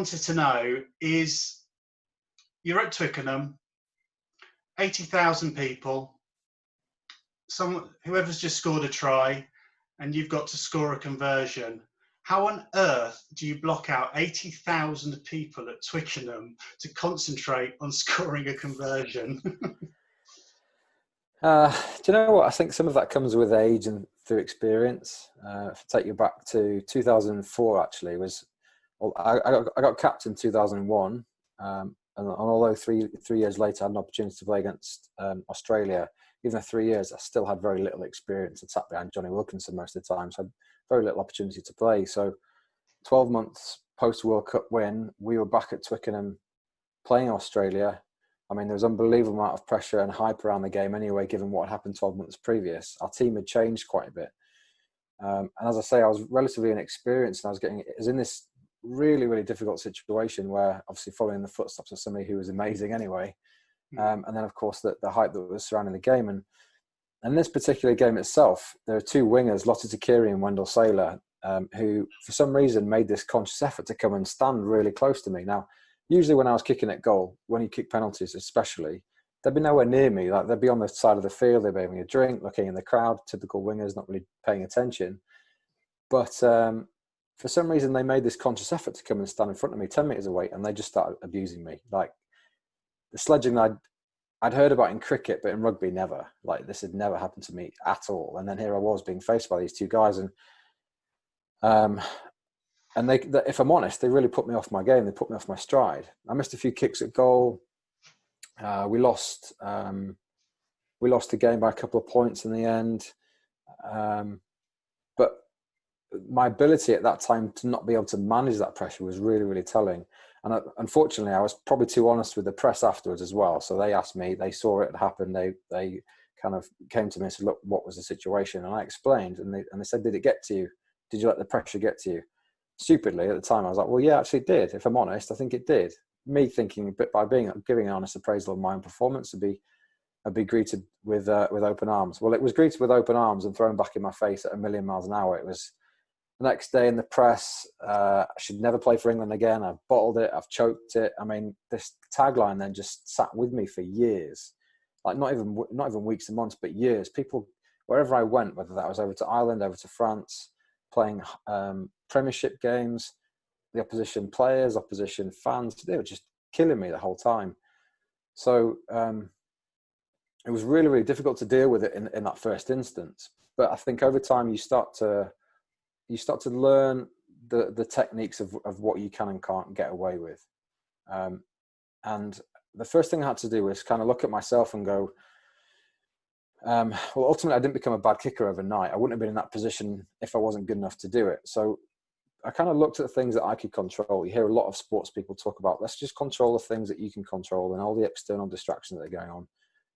wanted to know is, you're at Twickenham, 80,000 people, whoever's just scored a try, and you've got to score a conversion. How on earth do you block out 80,000 people at Twickenham to concentrate on scoring a conversion? Do you know what? I think some of that comes with age and through experience. If I take you back to 2004, actually, I got capped in 2001, and although three years later I had an opportunity to play against Australia, even though 3 years, I still had very little experience. I sat behind Johnny Wilkinson most of the time, so I had very little opportunity to play. So 12 months post-World Cup win, we were back at Twickenham playing Australia. I mean, there was an unbelievable amount of pressure and hype around the game anyway, given what had happened 12 months previous. Our team had changed quite a bit. And as I say, I was relatively inexperienced, and I was in this really, really difficult situation where, obviously following the footsteps of somebody who was amazing anyway. And then, of course, the hype that was surrounding the game. And this particular game itself, there are two wingers, Lotte Takiri and Wendell Saylor, who, for some reason, made this conscious effort to come and stand really close to me. Now, usually when I was kicking at goal, when you kick penalties especially, they'd be nowhere near me. Like, they'd be on the side of the field, they'd be having a drink, looking in the crowd, typical wingers, not really paying attention. But for some reason, they made this conscious effort to come and stand in front of me 10 metres away, and they just started abusing me. Like, the sledging I'd heard about in cricket, but in rugby, never. Like, this had never happened to me at all. And then here I was being faced by these two guys, and they, if I'm honest, they really put me off my game. They put me off my stride. I missed a few kicks at goal. We lost the game by a couple of points in the end. But my ability at that time to not be able to manage that pressure was really, really telling. And unfortunately, I was probably too honest with the press afterwards as well. So they asked me, they saw it happen. They kind of came to me and said, look, what was the situation? And I explained, and they said, did it get to you? Did you let the pressure get to you? Stupidly at the time, I was like, well, yeah, actually it did. If I'm honest, I think it did. Me thinking, but by giving an honest appraisal of my own performance, I'd be greeted with open arms. Well, it was greeted with open arms and thrown back in my face at 1,000,000 miles an hour. It was the next day in the press. I should never play for England again. I've bottled it. I've choked it. I mean, this tagline then just sat with me for years, like not even weeks and months, but years. People, wherever I went, whether that was over to Ireland, over to France, playing Premiership games, the opposition players, opposition fans, they were just killing me the whole time. So it was really, really difficult to deal with it in that first instance. But I think over time you start to learn the techniques of what you can and can't get away with. And the first thing I had to do was kind of look at myself and go, well, ultimately, I didn't become a bad kicker overnight. I wouldn't have been in that position if I wasn't good enough to do it. So I kind of looked at the things that I could control. You hear a lot of sports people talk about, let's just control the things that you can control, and all the external distractions that are going on,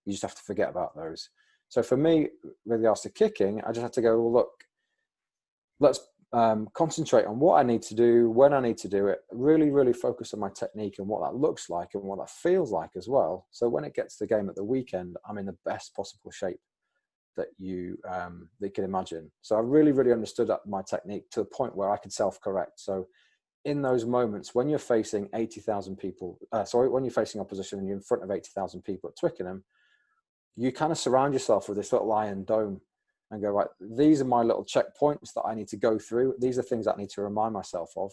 you just have to forget about those. So for me, with regards to kicking, I just had to go, well, look, let's concentrate on what I need to do, when I need to do it, really, really focus on my technique and what that looks like and what that feels like as well. So when it gets to the game at the weekend, I'm in the best possible shape that you can imagine. So I really, really understood my technique to the point where I could self-correct. So in those moments, when you're facing 80,000 people, when you're facing opposition and you're in front of 80,000 people at Twickenham, you kind of surround yourself with this little iron dome and go, right, these are my little checkpoints that I need to go through. These are things that I need to remind myself of.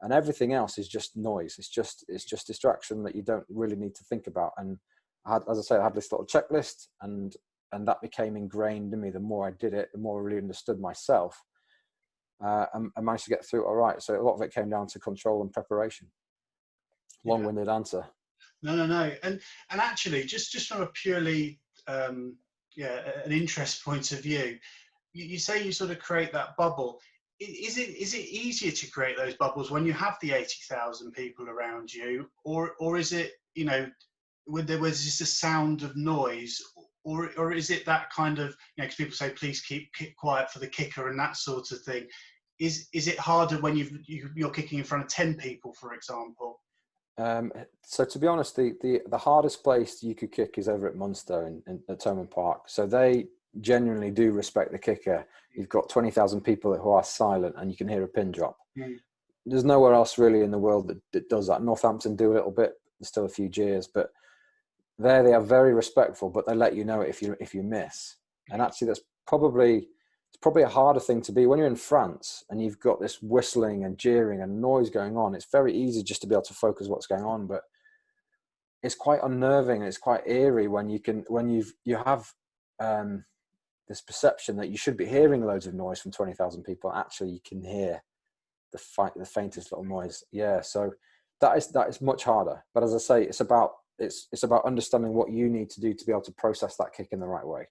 And everything else is just noise. It's just distraction that you don't really need to think about. And I had this little checklist, and that became ingrained in me. The more I did it, the more I really understood myself. And I managed to get through it all right. So a lot of it came down to control and preparation. Long-winded answer. No. And actually, just from a purely an interest point of view, you say you sort of create that bubble. Is it easier to create those bubbles when you have the 80,000 people around you, or is it, when there was just a sound of noise, or is it that kind of, because people say please keep quiet for the kicker and that sort of thing? Is it harder when you're kicking in front of 10 people, for example? So to be honest, the hardest place you could kick is over at Munster at Thomond Park. So they genuinely do respect the kicker. You've got 20,000 people who are silent, and you can hear a pin drop. there's nowhere else really in the world that does that. Northampton do a little bit. There's still a few jeers, but there they are very respectful, but they let you know if you miss. And actually, it's probably a harder thing to be when you're in France and you've got this whistling and jeering and noise going on. It's very easy just to be able to focus what's going on, but it's quite unnerving and it's quite eerie when you have this perception that you should be hearing loads of noise from 20,000 people. Actually, you can hear the faintest little noise. Yeah, so that is much harder. But as I say, it's about understanding what you need to do to be able to process that kick in the right way.